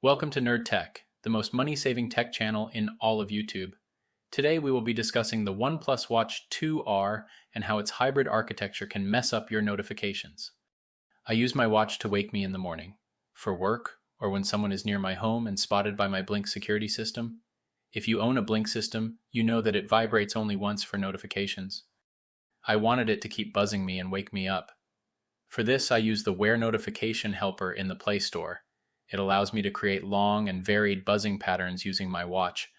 Welcome to NerdTech, the most money-saving tech channel in all of YouTube. Today we will be discussing the OnePlus Watch 2R and how its hybrid architecture can mess up your notifications. I use my watch to wake me in the morning, for work, or when someone is near my home and spotted by my Blink security system. If you own a Blink system, you know that it vibrates only once for notifications. I wanted it to keep buzzing me and wake me up. For this, I use the Wear Notification helper in the Play Store. It allows me to create long and varied buzzing patterns using my watch.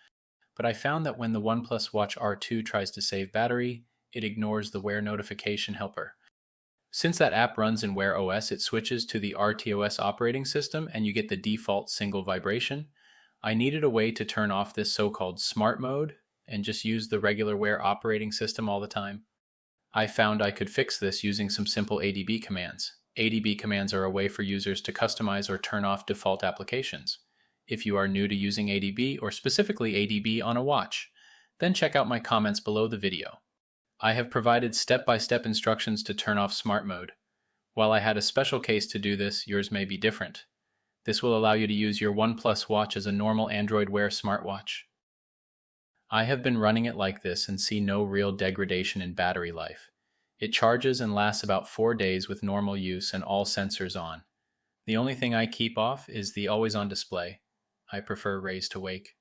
But I found that when the OnePlus Watch R2 tries to save battery, it ignores the Wear Notification helper. Since that app runs in Wear OS, it switches to the RTOS operating system and you get the default single vibration. I needed a way to turn off this so-called smart mode and just use the regular Wear operating system all the time. I found I could fix this using some simple ADB commands. ADB commands are a way for users to customize or turn off default applications. If you are new to using ADB, or specifically ADB on a watch, then check out my comments below the video. I have provided step-by-step instructions to turn off smart mode. While I had a special case to do this, yours may be different. This will allow you to use your OnePlus Watch as a normal Android Wear smartwatch. I have been running it like this and see no real degradation in battery life. It charges and lasts about 4 days with normal use and all sensors on. The only thing I keep off is the always-on display. I prefer raise to wake.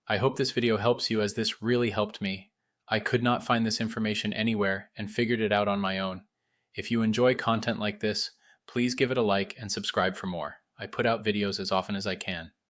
I hope this video helps you, as this really helped me. I could not find this information anywhere and figured it out on my own. If you enjoy content like this, please give it a like and subscribe for more. I put out videos as often as I can.